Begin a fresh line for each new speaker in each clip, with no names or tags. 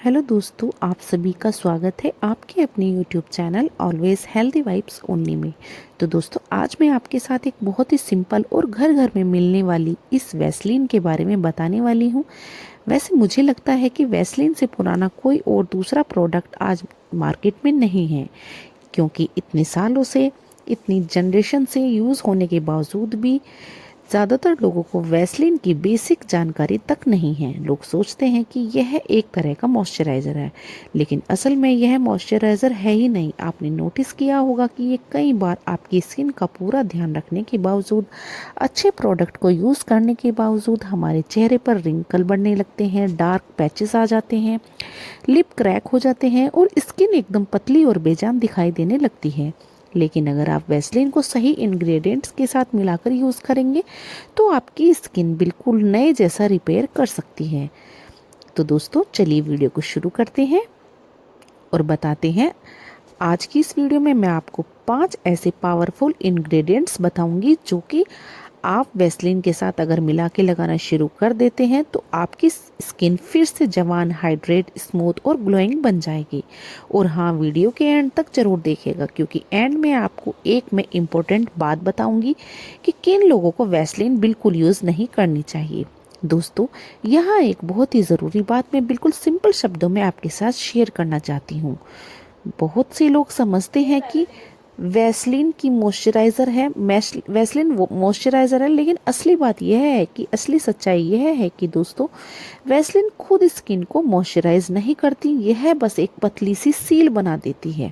Hello दोस्तों, आप सभी का स्वागत है आपके अपने YouTube channel always healthy vibes only में। तो दोस्तों, आज मैं आपके साथ एक बहुत ही सिंपल और घर घर में मिलने वाली इस वैसलीन के बारे में बताने वाली हूँ। वैसे मुझे लगता है कि वैसलीन से पुराना कोई और दूसरा प्रोडक्ट आज मार्केट में नहीं है, क्योंकि इतने सालों से, इतनी जनरेशन से यूज़ होने के बावजूद भी ज़्यादातर लोगों को वैसलीन की बेसिक जानकारी तक नहीं है। लोग सोचते हैं कि यह एक तरह का मॉइस्चराइज़र है, लेकिन असल में यह मॉइस्चराइज़र है ही नहीं। आपने नोटिस किया होगा कि ये कई बार आपकी स्किन का पूरा ध्यान रखने के बावजूद, अच्छे प्रोडक्ट को यूज़ करने के बावजूद हमारे चेहरे पर रिंकल बढ़ने लगते हैं, डार्क पैचेस आ जाते हैं, लिप क्रैक हो जाते हैं और स्किन एकदम पतली और बेजान दिखाई देने लगती है। लेकिन अगर आप वैसलीन को सही इंग्रेडिएंट्स के साथ मिलाकर यूज़ करेंगे तो आपकी स्किन बिल्कुल नए जैसा रिपेयर कर सकती है। तो दोस्तों, चलिए वीडियो को शुरू करते हैं और बताते हैं। आज की इस वीडियो में मैं आपको 5 ऐसे पावरफुल इंग्रेडिएंट्स बताऊंगी जो कि आप वैसलीन के साथ अगर मिला के लगाना शुरू कर देते हैं तो आपकी स्किन फिर से जवान, हाइड्रेट, स्मूथ और ग्लोइंग बन जाएगी। और हाँ, वीडियो के एंड तक जरूर देखिएगा, क्योंकि एंड में आपको एक मैं इम्पोर्टेंट बात बताऊंगी कि किन लोगों को वैसलीन बिल्कुल यूज़ नहीं करनी चाहिए। दोस्तों, यहाँ एक बहुत ही ज़रूरी बात मैं बिल्कुल सिंपल शब्दों में आपके साथ शेयर करना चाहती हूँ। बहुत से लोग समझते हैं कि वैसलीन की मॉइस्चराइज़र है, वैसलीन वो मॉइस्चराइज़र है, लेकिन असली बात यह है कि असली सच्चाई यह है कि दोस्तों, वैसलीन खुद स्किन को मॉइस्चराइज नहीं करती। यह बस एक पतली सी सील बना देती है,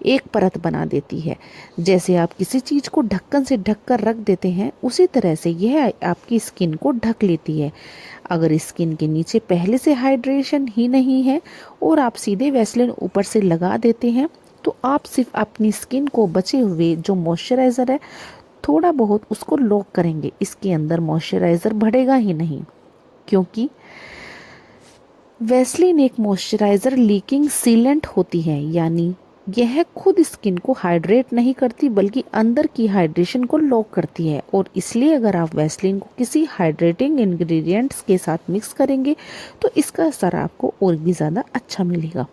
एक परत बना देती है। जैसे आप किसी चीज़ को ढक्कन से ढक कर रख देते हैं, उसी तरह से यह आपकी स्किन को ढक लेती है। अगर स्किन के नीचे पहले से हाइड्रेशन ही नहीं है और आप सीधे वैसलीन ऊपर से लगा देते हैं, तो आप सिर्फ अपनी स्किन को बचे हुए जो मॉइस्चराइज़र है थोड़ा बहुत उसको लॉक करेंगे। इसके अंदर मॉइस्चराइज़र बढ़ेगा ही नहीं, क्योंकि वैसलीन एक मॉइस्चराइज़र लीकिंग सीलेंट होती है। यानी यह खुद स्किन को हाइड्रेट नहीं करती, बल्कि अंदर की हाइड्रेशन को लॉक करती है। और इसलिए अगर आप वैसलीन को किसी हाइड्रेटिंग इंग्रेडिएंट्स के साथ मिक्स करेंगे तो इसका असर आपको और भी ज़्यादा अच्छा मिलेगा।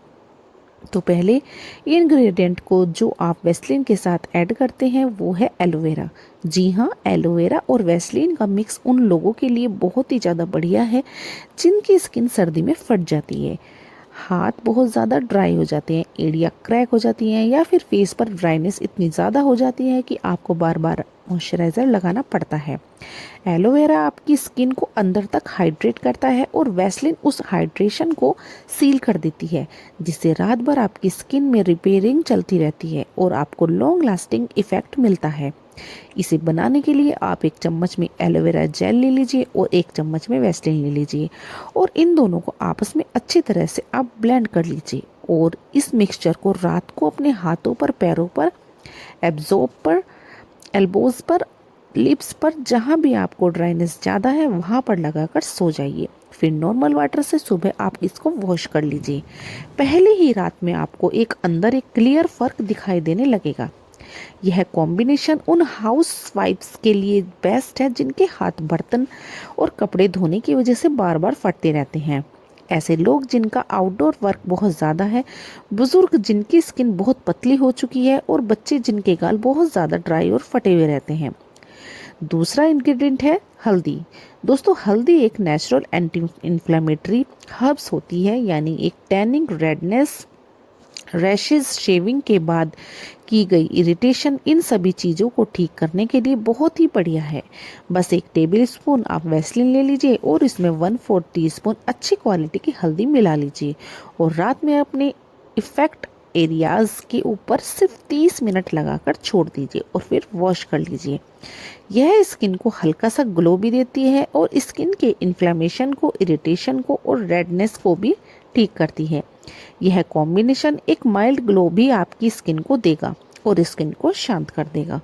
तो पहले इंग्रेडिएंट को जो आप वैसलीन के साथ ऐड करते हैं वो है एलोवेरा। जी हाँ, एलोवेरा और वैसलीन का मिक्स उन लोगों के लिए बहुत ही ज़्यादा बढ़िया है जिनकी स्किन सर्दी में फट जाती है, हाथ बहुत ज़्यादा ड्राई हो जाते हैं, एड़ियाँ क्रैक हो जाती हैं, या फिर फेस पर ड्राइनेस इतनी ज़्यादा हो जाती है कि आपको बार बार मॉइस्चराइज़र लगाना पड़ता है। एलोवेरा आपकी स्किन को अंदर तक हाइड्रेट करता है और वैसलीन उस हाइड्रेशन को सील कर देती है, जिससे रात भर आपकी स्किन में रिपेयरिंग चलती रहती है और आपको लॉन्ग लास्टिंग इफेक्ट मिलता है। इसे बनाने के लिए आप 1 चम्मच में एलोवेरा जेल ले लीजिए और 1 चम्मच में वैसलीन ले लीजिए और इन दोनों को आपस में अच्छी तरह से आप ब्लेंड कर लीजिए। और इस मिक्सचर को रात को अपने हाथों पर, पैरों पर, एब्जॉर्ब पर, एल्बोज पर, लिप्स पर, जहाँ भी आपको ड्राइनेस ज़्यादा है वहाँ पर लगाकर सो जाइए। फिर नॉर्मल वाटर से सुबह आप इसको वॉश कर लीजिए। पहले ही रात में आपको अंदर एक क्लियर फर्क दिखाई देने लगेगा। यह कॉम्बिनेशन उन हाउस वाइफ्स के लिए बेस्ट है जिनके हाथ बर्तन और कपड़े धोने की वजह से बार बार फटते रहते हैं, ऐसे लोग जिनका आउटडोर वर्क बहुत ज़्यादा है, बुजुर्ग जिनकी स्किन बहुत पतली हो चुकी है और बच्चे जिनके गाल बहुत ज़्यादा ड्राई और फटे हुए रहते हैं। दूसरा इंग्रेडिएंट है हल्दी। दोस्तों, हल्दी एक नेचुरल एंटी इन्फ्लेमेटरी हर्ब्स होती है, यानी एक टैनिंग, रेडनेस, रैशेज, शेविंग के बाद की गई इरिटेशन, इन सभी चीज़ों को ठीक करने के लिए बहुत ही बढ़िया है। बस 1 टेबल स्पून आप वैसलीन ले लीजिए और इसमें 1/4 टीस्पून अच्छी क्वालिटी की हल्दी मिला लीजिए और रात में अपने इफेक्ट एरियाज के ऊपर सिर्फ 30 मिनट लगाकर छोड़ दीजिए और फिर वॉश कर लीजिए। यह स्किन को हल्का सा ग्लो भी देती है और स्किन के इन्फ्लेमेशन को, इरिटेशन को और रेडनेस को भी ठीक करती है। यह कॉम्बिनेशन एक माइल्ड ग्लो भी आपकी स्किन को देगा और स्किन को शांत कर देगा।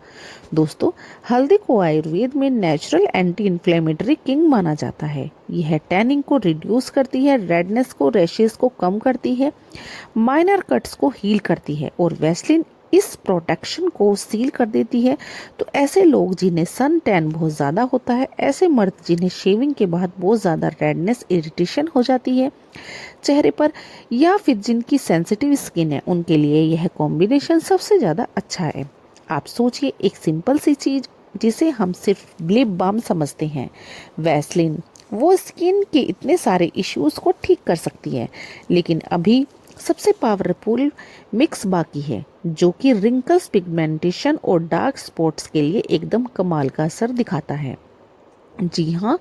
दोस्तों, हल्दी को आयुर्वेद में नेचुरल एंटी इन्फ्लेमेटरी किंग माना जाता है। यह टैनिंग को रिड्यूस करती है, रेडनेस को, रैशेस को कम करती है, माइनर कट्स को हील करती है और वैसलीन इस प्रोटेक्शन को सील कर देती है। तो ऐसे लोग जिन्हें सन टैन बहुत ज़्यादा होता है, ऐसे मर्द जिन्हें शेविंग के बाद बहुत ज़्यादा रेडनेस इरिटेशन हो जाती है चेहरे पर, या फिर जिनकी सेंसिटिव स्किन है, उनके लिए यह कॉम्बिनेशन सबसे ज़्यादा अच्छा है। आप सोचिए, एक सिंपल सी चीज़ जिसे हम सिर्फ लिप बाम समझते हैं, वैसलीन, वो स्किन के इतने सारे इश्यूज़ को ठीक कर सकती है। लेकिन अभी सबसे पावरफुल मिक्स बाकी है, जो कि रिंकल्स, पिगमेंटेशन और डार्क स्पॉट्स के लिए एकदम कमाल का असर दिखाता है। जी हाँ,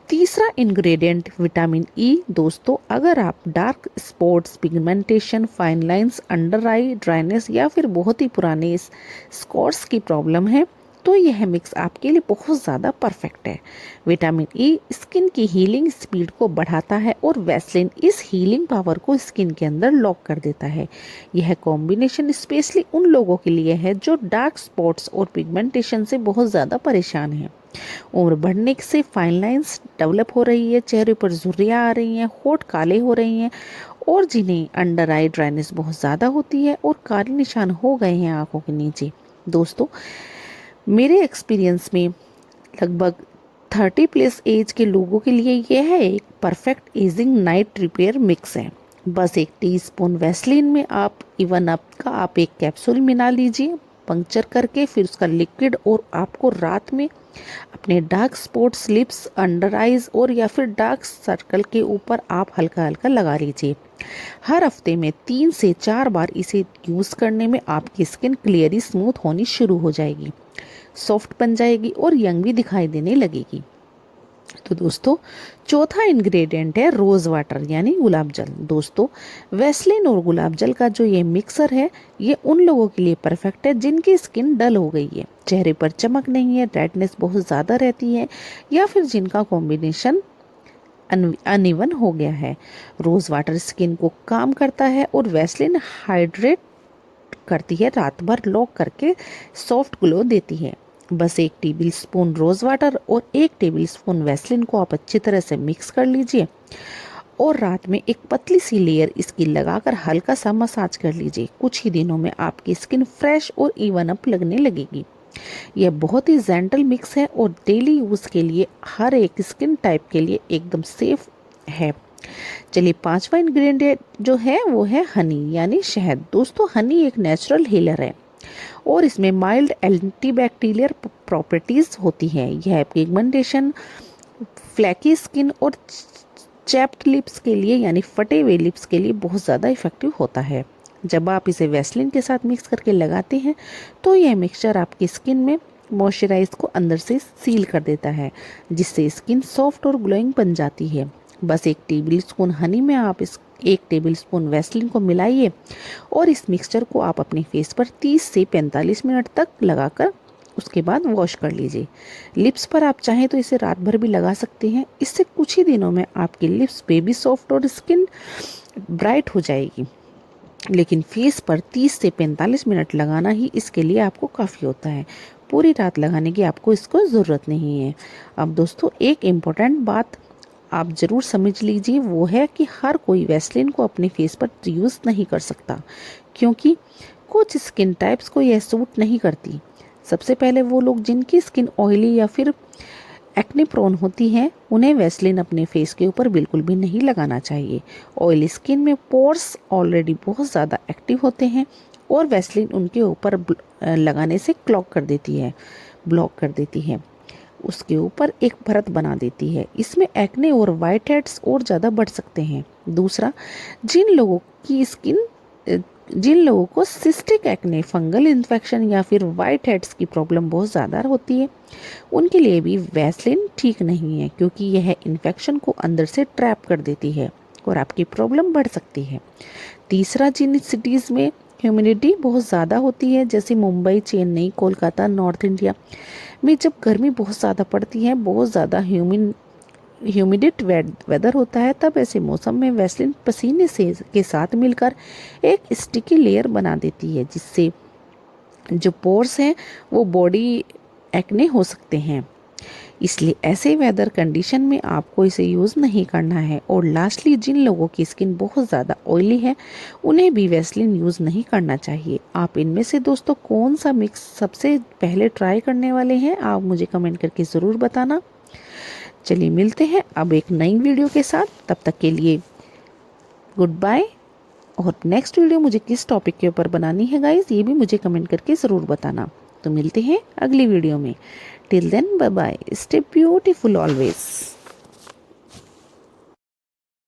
तीसरा इंग्रेडिएंट विटामिन ई। दोस्तों, अगर आप dark spots, pigmentation, fine lines, under eye dryness या फिर बहुत ही पुराने स्कॉर्स की प्रॉब्लम है, तो यह मिक्स आपके लिए बहुत ज़्यादा परफेक्ट है। विटामिन ई स्किन की हीलिंग स्पीड को बढ़ाता है और वैसलीन इस हीलिंग पावर को स्किन के अंदर लॉक कर देता है। यह कॉम्बिनेशन स्पेशली उन लोगों के लिए है जो डार्क स्पॉट्स और पिगमेंटेशन से बहुत ज़्यादा परेशान हैं। उम्र बढ़ने से फाइन लाइंस डेवलप हो रही है, चेहरे पर झुर्रियाँ आ रही हैं, होठ काले हो रही हैं, और जिन्हें अंडर आई ड्राइनेस बहुत ज़्यादा होती है और काले निशान हो गए हैं आंखों के नीचे। दोस्तों, मेरे एक्सपीरियंस में लगभग 30 प्लस एज के लोगों के लिए यह एक perfect ageing night repair mix है। बस 1 टीस्पून वैसलीन में आप इवन अप का आप एक कैप्सूल मिला लीजिए पंक्चर करके, फिर उसका लिक्विड, और आपको रात में अपने dark spots, lips, under eyes और या फिर डार्क सर्कल के ऊपर आप हल्का हल्का लगा लीजिए। हर हफ्ते में 3 से 4 बार इसे यूज़ करने में आपकी स्किन क्लियरी स्मूथ होनी शुरू हो जाएगी, सॉफ्ट बन जाएगी और यंग भी दिखाई देने लगेगी। तो दोस्तों, चौथा इंग्रेडिएंट है रोज वाटर यानी गुलाब जल। दोस्तों, वैसलीन और गुलाब जल का जो ये मिक्सर है, ये उन लोगों के लिए परफेक्ट है जिनकी स्किन डल हो गई है, चेहरे पर चमक नहीं है, रेडनेस बहुत ज़्यादा रहती है, या फिर जिनका कॉम्बिनेशन अनइवन हो गया है। रोज वाटर स्किन को काम करता है और वैसलीन हाइड्रेट करती है, रात भर लॉक करके सॉफ्ट ग्लो देती है। बस 1 टेबल स्पून रोज़ वाटर और 1 टेबल स्पून वैसलीन को आप अच्छी तरह से मिक्स कर लीजिए और रात में एक पतली सी लेयर इसकी लगाकर हल्का सा मसाज कर लीजिए। कुछ ही दिनों में आपकी स्किन फ्रेश और इवन अप लगने लगेगी। यह बहुत ही जेंटल मिक्स है और डेली यूज़ के लिए हर एक स्किन टाइप के लिए एकदम सेफ है। चलिए, 5वां इंग्रेडिएंट जो है वो है हनी यानी शहद। दोस्तों, हनी एक नेचुरल हीलर है और इसमें माइल्ड एंटीबैक्टीरियल प्रॉपर्टीज होती है। यह पिगमेंटेशन, फ्लैकी स्किन और चैप्ड लिप्स के लिए यानी फटे हुए लिप्स के लिए बहुत ज़्यादा इफेक्टिव होता है। जब आप इसे वैसलीन के साथ मिक्स करके लगाते हैं तो यह मिक्सचर आपकी स्किन में मॉइस्चराइज को अंदर से सील कर देता है, जिससे स्किन सॉफ्ट और ग्लोइंग बन जाती है। बस 1 टेबल स्पून हनी में आप 1 टेबल स्पून वैसलीन को मिलाइए और इस मिक्सचर को आप अपने फेस पर 30 से 45 मिनट तक लगाकर उसके बाद वॉश कर लीजिए। लिप्स पर आप चाहें तो इसे रात भर भी लगा सकते हैं। इससे कुछ ही दिनों में आपकी लिप्स बेबी सॉफ्ट और स्किन ब्राइट हो जाएगी। लेकिन फेस पर 30 से 45 मिनट लगाना ही इसके लिए आपको काफ़ी होता है। पूरी रात लगाने की आपको इसको ज़रूरत नहीं है। अब दोस्तों, एक इम्पोर्टेंट बात आप ज़रूर समझ लीजिए, वो है कि हर कोई वैसलीन को अपने फेस पर यूज़ नहीं कर सकता, क्योंकि कुछ स्किन टाइप्स को यह सूट नहीं करती। सबसे पहले वो लोग जिनकी स्किन ऑयली या फिर एक्ने प्रोन होती है, उन्हें वैसलीन अपने फेस के ऊपर बिल्कुल भी नहीं लगाना चाहिए। ऑयली स्किन में पोर्स ऑलरेडी बहुत ज़्यादा एक्टिव होते हैं और वैसलीन उनके ऊपर लगाने से ब्लॉक कर देती है, उसके ऊपर एक परत बना देती है। इसमें एक्ने और वाइट हेड्स और ज़्यादा बढ़ सकते हैं। दूसरा, जिन लोगों को सिस्टिक एक्ने, फंगल इन्फेक्शन या फिर वाइट हेड्स की प्रॉब्लम बहुत ज़्यादा होती है, उनके लिए भी वैसलीन ठीक नहीं है, क्योंकि यह इन्फेक्शन को अंदर से ट्रैप कर देती है और आपकी प्रॉब्लम बढ़ सकती है। तीसरा, जिन सिटीज़ में ह्यूमिडिटी बहुत ज़्यादा होती है, जैसे मुंबई, चेन्नई, कोलकाता, नॉर्थ इंडिया में जब गर्मी बहुत ज़्यादा पड़ती है, बहुत ज़्यादा ह्यूमिडिट वेदर होता है, तब ऐसे मौसम में वैसलीन पसीने से के साथ मिलकर एक स्टिकी लेयर बना देती है, जिससे जो पोर्स हैं वो बॉडी एक्ने हो सकते हैं। इसलिए ऐसे वेदर कंडीशन में आपको इसे यूज़ नहीं करना है। और लास्टली, जिन लोगों की स्किन बहुत ज़्यादा ऑयली है उन्हें भी वैसलीन यूज़ नहीं करना चाहिए। आप इनमें से दोस्तों कौन सा मिक्स सबसे पहले ट्राई करने वाले हैं, आप मुझे कमेंट करके ज़रूर बताना। चलिए मिलते हैं अब एक नई वीडियो के साथ, तब तक के लिए गुड बाय। और नेक्स्ट वीडियो मुझे किस टॉपिक के ऊपर बनानी है गाइस, ये भी मुझे कमेंट करके ज़रूर बताना। तो मिलते हैं अगली वीडियो में। Till then bye bye, stay beautiful always.